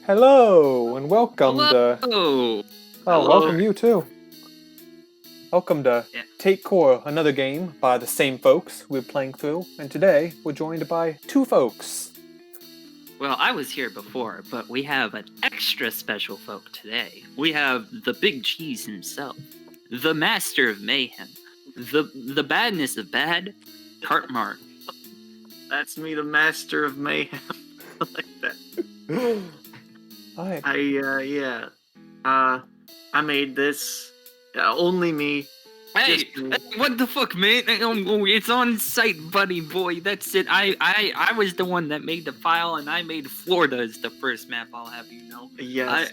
Hello and welcome to. Hello. Oh, Hello. welcome you too. Welcome to Yeah. Take Core, another game by the same folks we're playing through, and today we're joined by two folks. Well, I was here before, but we have an extra special folk today. We have the Big Cheese himself, the Master of Mayhem, the badness of bad, Mart. That's me, the Master of Mayhem. I like that. Hi. I made this. Only me. Hey, Just me. what the fuck, man? It's on site, buddy boy. That's it. I was the one that made the file, and I made Florida as the first map. I'll have you know. Yes.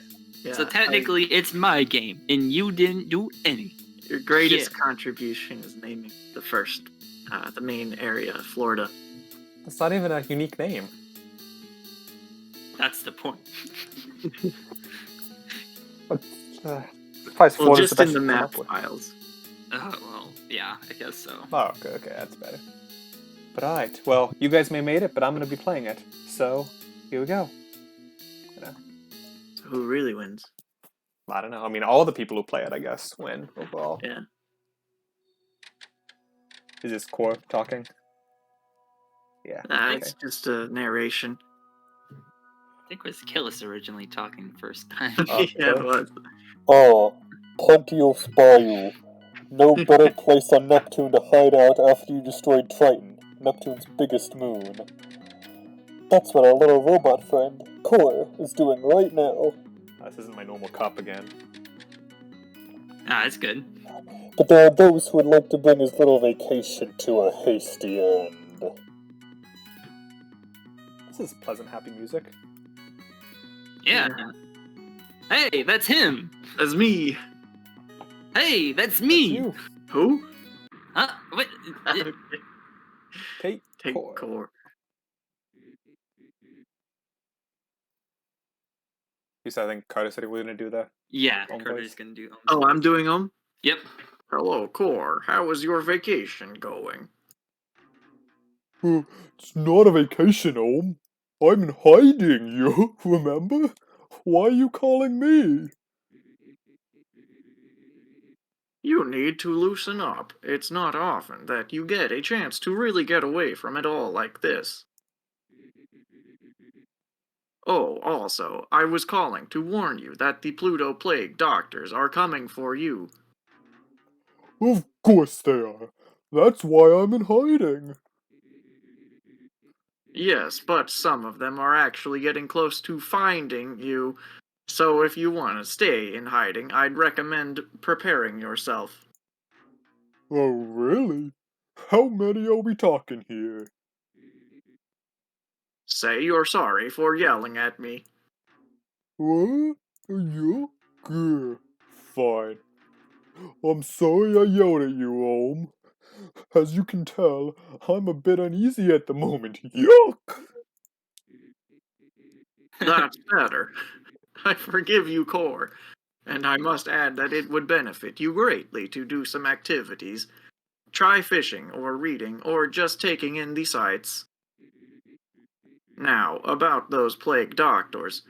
So technically, it's my game, and you didn't do any. Your greatest contribution is naming the main area, Florida. That's not even a unique name. That's the point. Probably Just in the map files. Oh, well, yeah, I guess so. Oh, okay, that's better. But alright, well, you guys may have made it, but I'm going to be playing it. So, here we go. Who really wins? I don't know. I mean, all the people who play it, I guess, win overall. Yeah. Is this Core talking? Yeah. It's just a narration. I think it was Killis originally talking the first time. Yeah, it was. Pontos Bayou. No better place on Neptune to hide out after you destroyed Triton, Neptune's biggest moon. That's what our little robot friend, Core, is doing right now. This isn't my normal cup again. That's good. But there are those who would like to bring his little vacation to a hasty end. This is pleasant, happy music. Yeah. Hey, that's him. That's me. Hey, that's me. You. Who? Huh? What? Take Core. You said I think Carter said he was going to do that. Yeah, Home Carter's voice. gonna do. Oh, I'm doing them? Yep. Hello, Core. How is your vacation going? It's not a vacation, Ohm. I'm in hiding, you remember? Why are you calling me? You need to loosen up. It's not often that you get a chance to really get away from it all like this. Oh, also, I was calling to warn you that the Pluto Plague Doctors are coming for you. Of course they are. That's why I'm in hiding. Yes, but some of them are actually getting close to finding you. So if you want to stay in hiding, I'd recommend preparing yourself. Oh, really? How many are we talking here? Say you're sorry for yelling at me. What? You? Good. Fine. I'm sorry I yelled at you, Ohm. As you can tell, I'm a bit uneasy at the moment. Yuck! That's better. I forgive you, Core. And I must add that it would benefit you greatly to do some activities. Try fishing, or reading, or just taking in the sights. Now, about those plague doctors.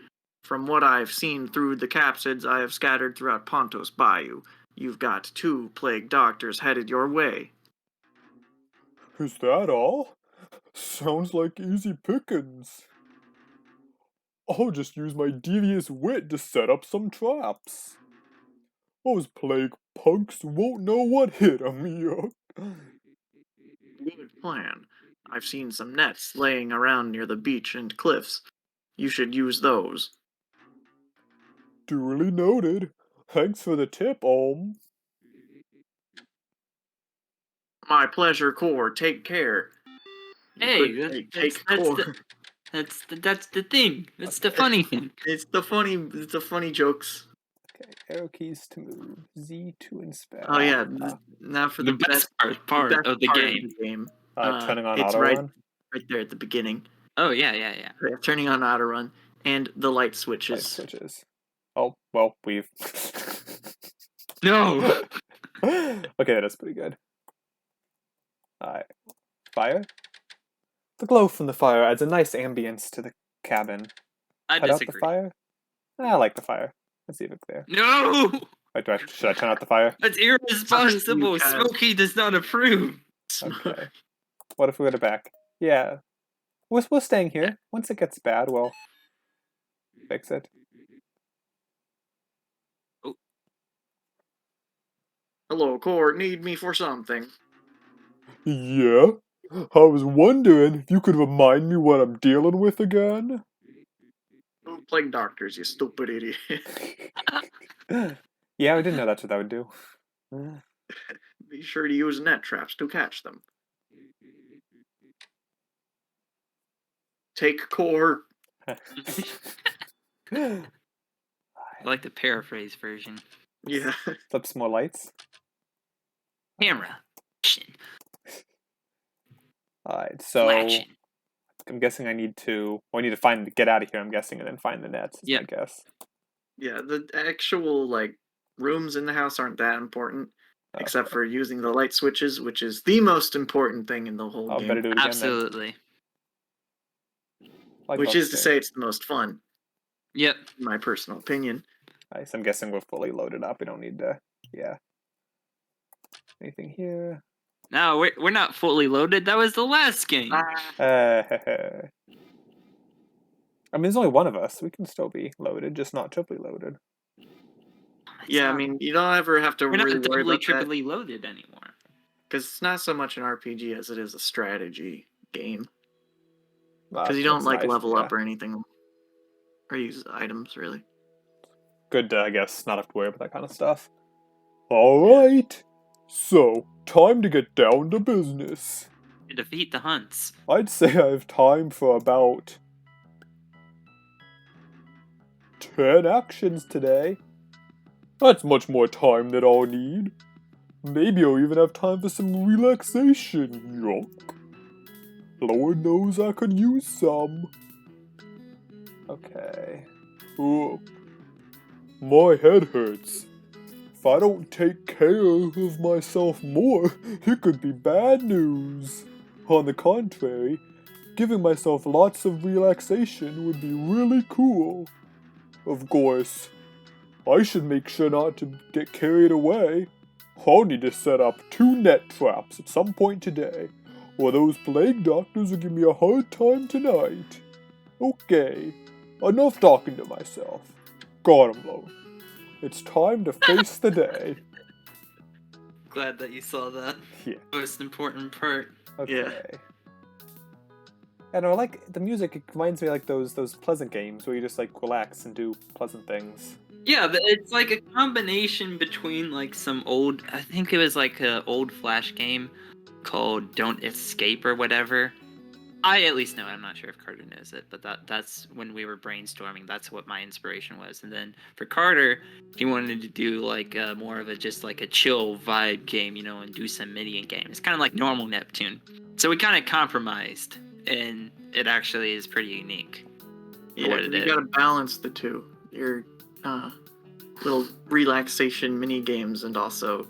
From what I've seen through the capsids I have scattered throughout Pontos Bayou, you've got 2 plague doctors headed your way. Is that all? Sounds like easy pickings. I'll just use my devious wit to set up some traps. Those plague punks won't know what hit 'em, yuck. Good plan. I've seen some nets laying around near the beach and cliffs. You should use those. Duly noted. Thanks for the tip, Ohm. My pleasure, Core. Take care. Hey, Take Core. that's the thing. That's the funny thing. It's the funny jokes. Okay, arrow keys to move. Z to inspect. Oh yeah, now for The best part of the game. Turning on it's auto right run. there at the beginning. Oh yeah. Yeah, turning on auto run and the light switches. Oh, well, we've... No. Okay, that's pretty good. Alright. Fire? The glow from the fire adds a nice ambience to the cabin. I Put out the disagree. fire? I like the fire. Let's see if it's there. No! Wait, should I turn out the fire? That's irresponsible. You have- Smokey does not approve. Okay. What if we go to back? Yeah. We're staying here. Once it gets bad, we'll fix it. Hello, Core. Need me for something? Yeah? I was wondering if you could remind me what I'm dealing with again? Pluto Plague Doctors, you stupid idiot. Yeah, we didn't know that's what that would do. Be sure to use net traps to catch them. Take Core. I like the paraphrase version. Yeah. Flip some more lights. Camera. Action. Alright, so Action. I'm guessing I need to get out of here, I'm guessing, and then find the nets, Yeah. I guess. Yeah, the actual, like, rooms in the house aren't that important. Except for using the light switches, which is the most important thing in the whole I'll game. better do it again Absolutely. then. Which is to say it's the most fun, Yep. in my personal opinion. Nice, I'm guessing we're fully loaded up. We don't need to, yeah. Anything here? No, we're not fully loaded. That was the last game. I mean, there's only one of us. We can still be loaded, just not triply loaded. Yeah, I mean, you don't ever have to we're not really worry doubly, about that. triply loaded anymore. Because it's not so much an RPG as it is a strategy game. Well, Because you don't, that's like, nice, level yeah. up or anything. Or use items, really. Good to, I guess, not have to worry about that kind of stuff. Alright. So, time to get down to business. To defeat the hunts. I'd say I have time for about 10 actions today. That's much more time than I'll need. Maybe I'll even have time for some relaxation, yuck. Lord knows I could use some. Okay. Oh, my head hurts. If I don't take care of myself more, it could be bad news. On the contrary, giving myself lots of relaxation would be really cool. Of course, I should make sure not to get carried away. I'll need to set up 2 net traps at some point today, or those plague doctors will give me a hard time tonight. Okay, enough talking to myself. Got 'em, Lo. It's time to face the day. Glad that you saw that. Yeah. Most important part. Okay. Yeah. I know, I like the music. It reminds me of, like, those pleasant games where you just, like, relax and do pleasant things. Yeah, it's like a combination between like some old, I think it was like an old Flash game called Don't Escape or whatever. I at least know it. I'm not sure if Carter knows it, but that's when we were brainstorming. That's what my inspiration was. And then for Carter, he wanted to do like more of a just like a chill vibe game, you know, and do some mini game. It's kind of like normal Neptune. So we kind of compromised, and it actually is pretty unique. Yeah, what it you is. gotta balance the two. Your little relaxation mini games and also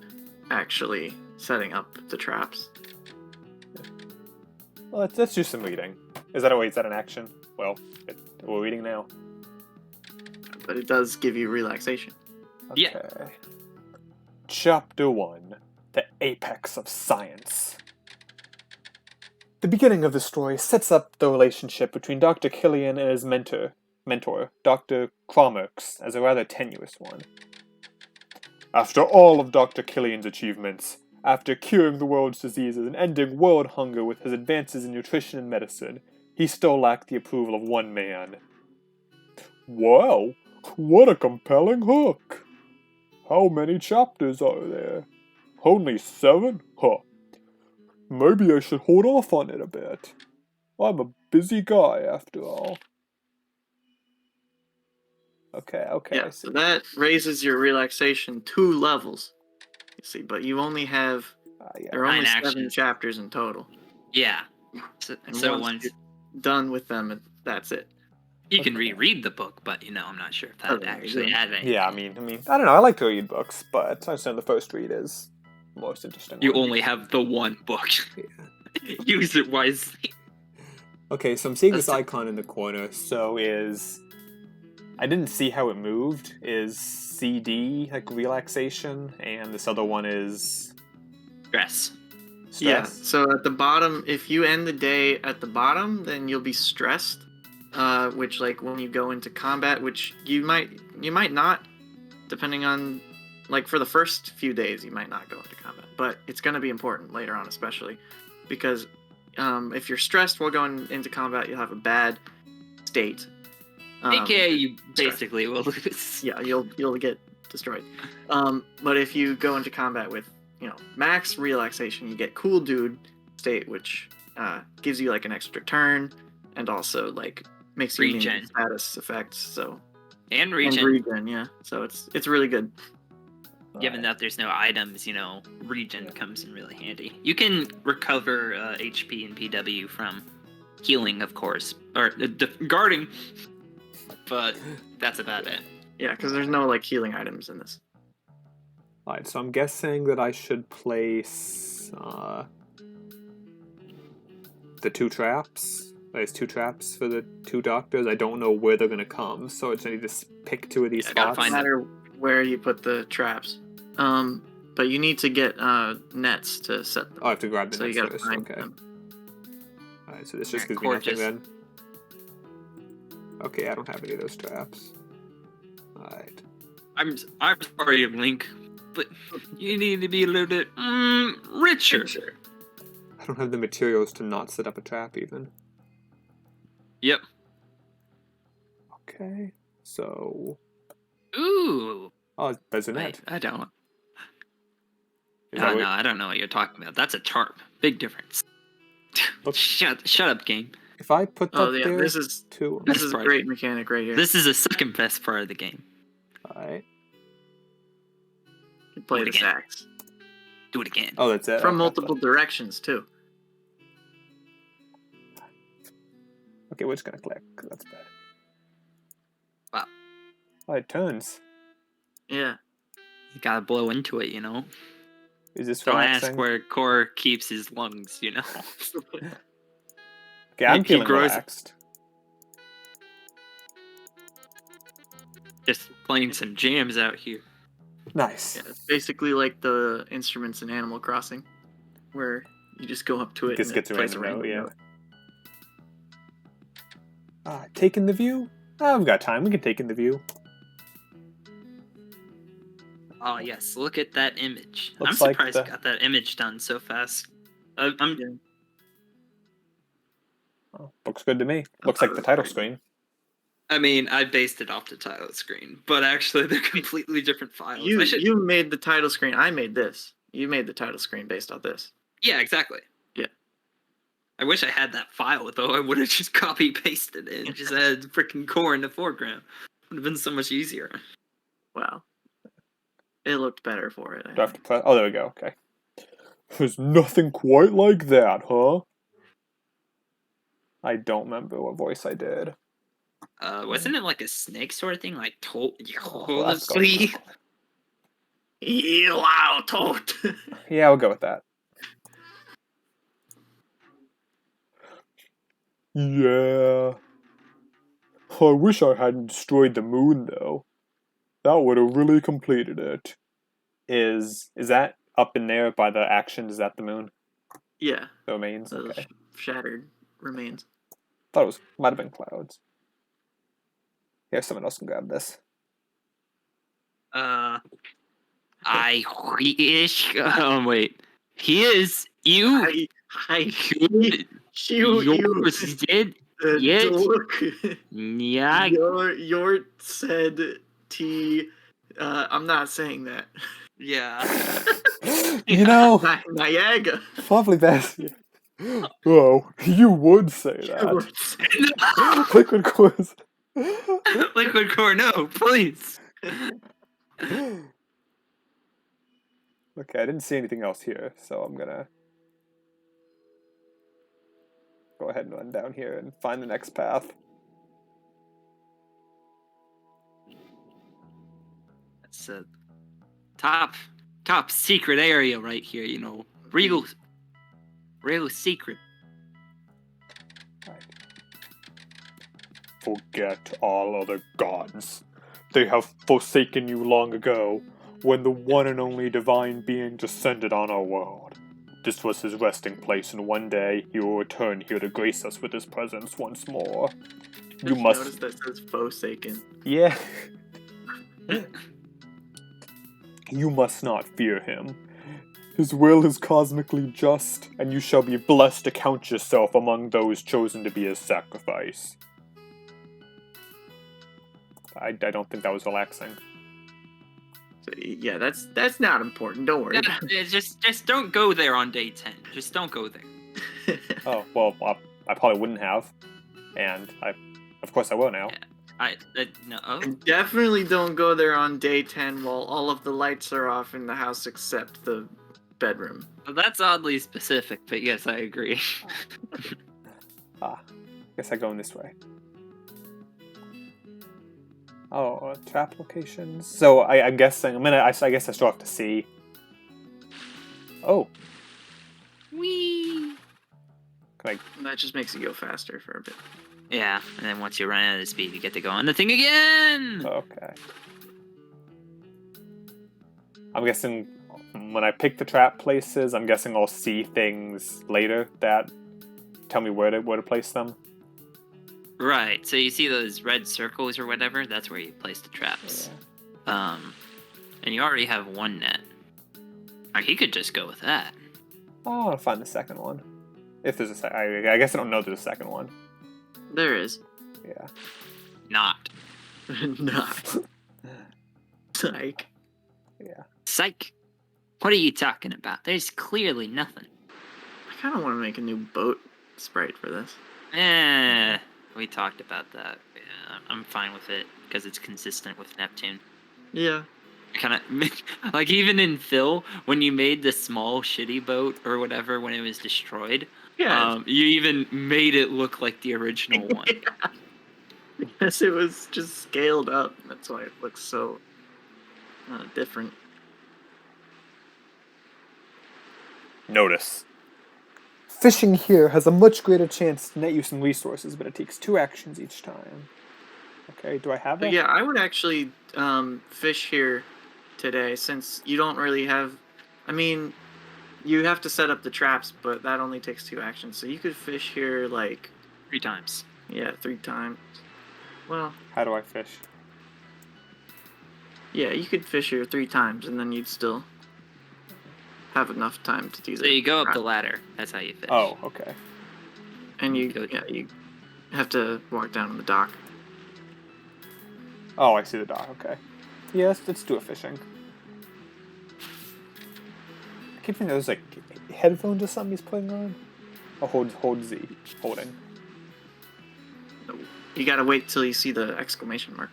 actually setting up the traps. Well, let's do some reading. Is that an action? Well, we're reading now. But it does give you relaxation. Okay. Yeah. Chapter 1. The Apex of Science. The beginning of the story sets up the relationship between Dr. Killian and his mentor, Dr. Cromerx, as a rather tenuous one. After all of Dr. Killian's achievements, after curing the world's diseases and ending world hunger with his advances in nutrition and medicine, he still lacked the approval of one man. Wow, what a compelling hook! How many chapters are there? Only 7? Huh. Maybe I should hold off on it a bit. I'm a busy guy after all. Okay, Yeah, I see. so that raises your relaxation 2 levels. You see, but you only have Yeah. there are only 9 7 actions. chapters in total. Yeah. So, And so once once you're done with them, that's it. you can Okay. reread the book, but you know, I'm not sure if that Okay, actually yeah. had anything. Yeah, I mean, I don't know. I like to read books, but I understand the first read is the most interesting. You one. only have the one book. Use it wisely. Okay, so I'm seeing this That's- icon in the corner. So is I didn't see how it moved. Is CD like relaxation, and this other one is Stress. Yeah, stress? so at the bottom, if you end the day at the bottom, then you'll be stressed. Which, like, when you go into combat, which you might not, depending on, like, for the first few days, you might not go into combat. But it's going to be important later on, especially, because if you're stressed while going into combat, you'll have a bad state. AKA, you basically will lose. Yeah, you'll get destroyed. But if you go into combat with, max relaxation, you get cool dude state, which gives you like an extra turn, and also like makes you Regen. immune to status effects. So And and regen. regen, yeah. So it's really good. Given that there's no items, regen comes in really handy. You can recover HP and PW from healing, of course, or guarding, but that's about it. Yeah, because there's no like healing items in this. Alright, so I'm guessing that I should place the 2 traps. There's 2 traps for the 2 doctors. I don't know where they're gonna come, so I need to pick 2 of these Yeah, I gotta spots. No find matter where you put the traps. But you need to get nets to set them. Oh, I have to grab the So you nets gotta first. find Okay. them. Alright, so this just Alright, gives me nothing gorgeous. then. Okay, I don't have any of those traps. Alright. I'm sorry, Link, but you need to be a little bit richer. I don't have the materials to not set up a trap even. Yep. Okay, so... Ooh. Oh, there's a Wait, net. I don't. Is No, that what- no, I don't know what you're talking about. That's a tarp. Big difference. Oops. Shut up, game. If I put that Oh yeah, there, this is 2... this is a Right. great mechanic right here. This is the second best part of the game. Alright. You play Do it the again. sax Do it again. Oh, that's it. from Okay. multiple directions too. Okay, we're just gonna click. That's bad. Wow. Oh, it turns. Yeah. You gotta blow into it, Is this Don't relaxing? ask where Core keeps his lungs, Okay, I'm he feeling grows- relaxed. Just playing some jams out here. Nice. Yeah, it's basically like the instruments in Animal Crossing, where you just go up to it Just and gets it a plays a random random note, note. Taking the view? Oh, we've got time. We can take in the view. Oh yes, look at that image. Looks I'm like surprised the- you got that image done so fast. I'm Oh, looks good to me. Looks like the title screen. I mean, I based it off the title screen, but actually they're completely different files. You made the title screen. I made this. You made the title screen based on this. Yeah, exactly. Yeah. I wish I had that file though. I would have just copy pasted it and just had freaking Core in the foreground. Would have been so much easier. Wow. It looked better for it. Do I have to press? Oh, there we go. Okay. There's nothing quite like that, huh? I don't remember what voice I did. Wasn't it like a snake sort of thing? Like Let's go with that. Wow, toad. Yeah, we'll go with that. Yeah. I wish I hadn't destroyed the moon, though. That would have really completed it. Is that up in there by the action? Is that the moon? Yeah, The remains? those Okay. shattered remains. Thought it might have been clouds. Here, someone else can grab this. I wish. Wait. He is you. You Yours did. Yes. Look. Yeah. Your said T. I'm not saying that. Yeah. You know, Niagara. probably best. Oh, you would say that. Liquid quiz. Liquid Core, no, please. Okay, I didn't see anything else here, so I'm gonna go ahead and run down here and find the next path. That's a top secret area right here. Real secret. Right. forget all other gods. They have forsaken you long ago, when the one and only divine being descended on our world. This was his resting place, and one day he will return here to grace us with his presence once more. You must notice that says Forsaken. Yeah. You must not fear him. His will is cosmically just, and you shall be blessed to count yourself among those chosen to be his sacrifice. I don't think that was relaxing. So, yeah, that's not important. Don't worry. Yeah, just don't go there on day 10. Just don't go there. Oh, well, I probably wouldn't have. And of course I will now. No. Oh. And definitely don't go there on day 10 while all of the lights are off in the house except the bedroom. Well, that's oddly specific, but yes, I agree. Guess I'm going this way. Oh, trap locations. So I'm guessing. I guess I still have to see. Oh. Whee! That just makes you go faster for a bit. Yeah, and then once you run out of speed, you get to go on the thing again! Okay. I'm guessing when I pick the trap places, I'm guessing I'll see things later that tell me where to place them. Right, so you see those red circles or whatever? That's where you place the traps. Yeah. And you already have one net. Or he could just go with that. Oh, I'll find the second one. If there's a I guess I don't know there's a second one. There is. Yeah. Not. Not. Psych. Yeah. Psych! What are you talking about? There's clearly nothing. I kind of want to make a new boat sprite for this. We talked about that. Yeah, I'm fine with it, because it's consistent with Neptune. Yeah. Kind of like even in Phil, when you made the small shitty boat or whatever when it was destroyed, Yeah. you even made it look like the original one. Yeah. Because it was just scaled up. That's why it looks so different. Notice. Fishing here has a much greater chance to net you some resources, but it takes 2 actions each time. Okay, do I have But it? yeah, I would actually fish here today since you don't really have. I mean, you have to set up the traps, but that only takes 2 actions. So you could fish here like 3 times. yeah, 3 times. Well, How do I fish? yeah, you could fish here 3 times, and then you'd still have enough time to do that. So you go up the ladder. That's how you fish. Oh, okay. And you Go- you have to walk down to the dock. Oh, I see the dock. Okay. Yes, let's do a fishing. I keep thinking there's like headphones or something he's putting on. Oh, hold Z. Holding. You gotta wait till you see the exclamation mark.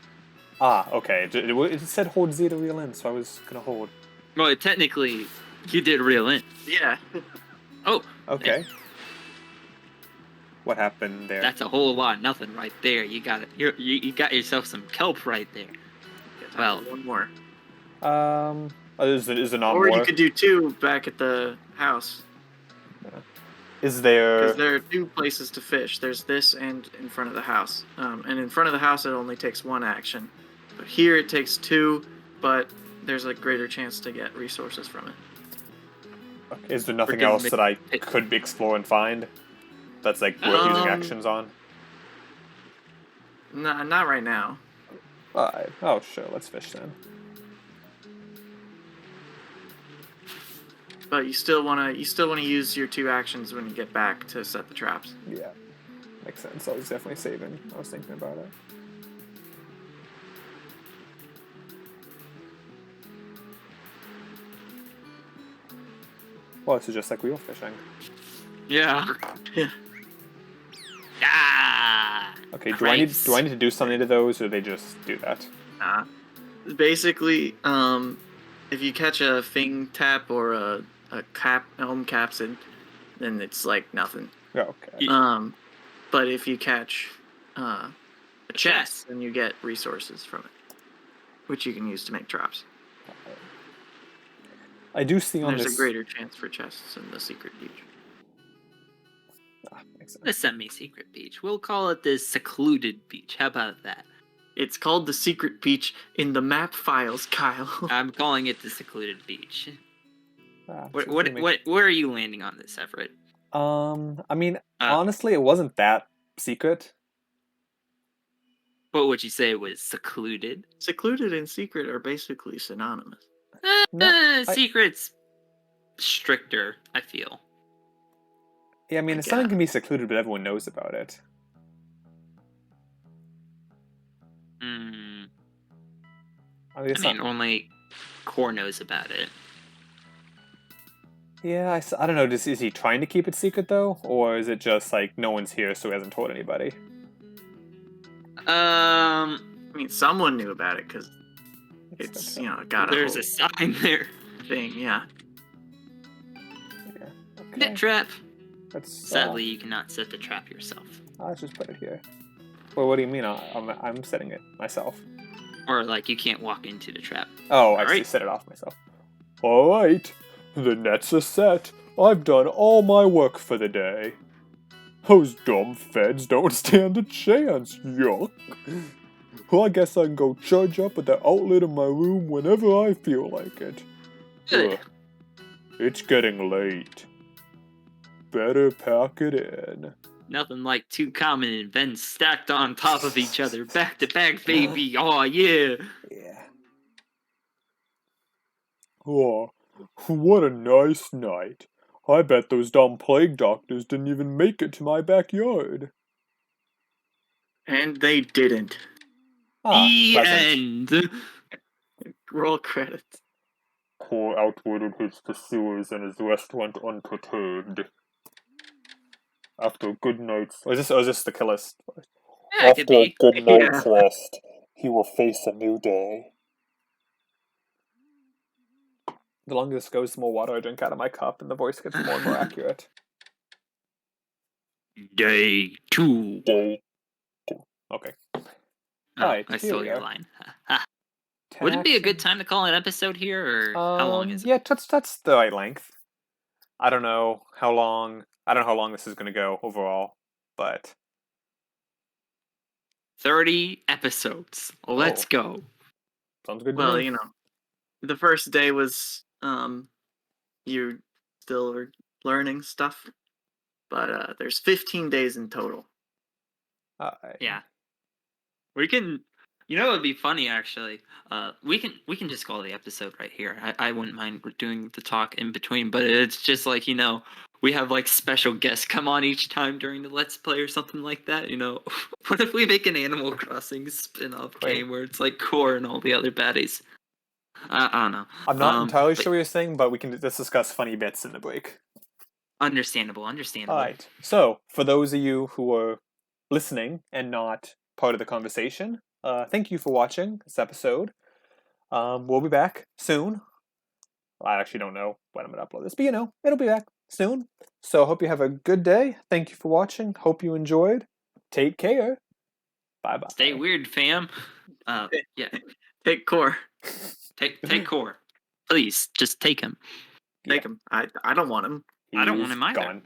Ah, okay. It said hold Z to reel in, so I was gonna hold. Well, technically, you did reel in. Yeah. Oh, Okay. What happened there? that's a whole lot of nothing right there. You got it. You got yourself some kelp right there. Well, one more. Is it not Or more? you could do 2 back at the house. Is there? Because there are 2 places to fish. There's this and in front of the house. And in front of the house, it only takes 1 action. But here it takes 2, but there's a greater chance to get resources from it. Okay, is there nothing Freaking else that I could explore and find? That's like worth using actions on? Not right now. Alright. Oh, sure. Let's fish then. But you still wanna use your 2 actions when you get back to set the traps. Yeah. Makes sense. I was definitely saving. I was thinking about it. Well, this is just like wheel fishing. yeah. Yeah. Ah. Okay, Cripes. do I need to do something to those, or they just do that? Basically, if you catch a Fing tap or a elm capsid, then it's like nothing. Oh, okay. But if you catch a chest, chest. then you get resources from it, which you can use to make traps. I do see on There's this. a greater chance for chests in the secret beach. Makes The semi-secret beach. We'll call it the secluded beach. How about that? It's called the secret beach in the map files, Kyle. I'm calling it the secluded beach. Seems to me. Where are you landing on this, Everett? I mean, honestly, it wasn't that secret. What would you say was secluded? Secluded and secret are basically synonymous. Secret's stricter, I feel. Yeah, I mean, something can be secluded, but everyone knows about it. I mean, only Core knows about it. Yeah, I don't know. Is he trying to keep it secret, though? Or is it just, like, no one's here, so he hasn't told anybody? I mean, someone knew about it, because it's, got There's a sign there. Thing, yeah. Okay. Net trap. Sadly, you cannot set the trap yourself. Let's just put it here. Well, what do you mean? I'm setting it myself. Or, like, you can't walk into the trap. Oh, I see. Set it off myself. Alright. The nets are set. I've done all my work for the day. Those dumb feds don't stand a chance. Yuck. Well, I guess I can go charge up at the outlet of my room whenever I feel like it. Good. It's getting late. Better pack it in. Nothing like two common events stacked on top of each other, back to back, baby. Oh yeah. Yeah. Oh, what a nice night. I bet those dumb plague doctors didn't even make it to my backyard. And they didn't. The Pleasant. end. Roll credits. Core outwitted his pursuers and his restaurant unperturbed. After a good night's... Is this the killer's? Yeah, it could After a be. good night's rest, he will face a new day. The longer this goes, the more water I drink out of my cup, and the voice gets more and more accurate. Day 2. Day. Okay. Oh, Alright, I here stole we your are. line. Would it be a good time to call an episode here, or how long is it? Yeah, that's the right length. I don't know how long this is going to go overall, but 30 episodes. Let's go. Sounds good to Well, me. the first day was you still are learning stuff, but there's 15 days in total. Yeah. We can, it would be funny actually. We can just call the episode right here. I wouldn't mind doing the talk in between, but it's just like, we have like special guests come on each time during the Let's Play or something like that, What if we make an Animal Crossing spin-off game where it's like Core and all the other baddies? I don't know. I'm not entirely sure what you're saying, but we can just discuss funny bits in the break. Understandable. Alright, so for those of you who are listening and not part of the conversation, thank you for watching this episode. We'll be back soon. I actually don't know when I'm going to upload this, but it'll be back soon. So I hope you have a good day. Thank you for watching. Hope you enjoyed. Take care. Bye-bye. Stay weird, fam. Yeah. Take Core. Take Core. Please, just take him. Take him. I don't want him. I don't want him either. Gone.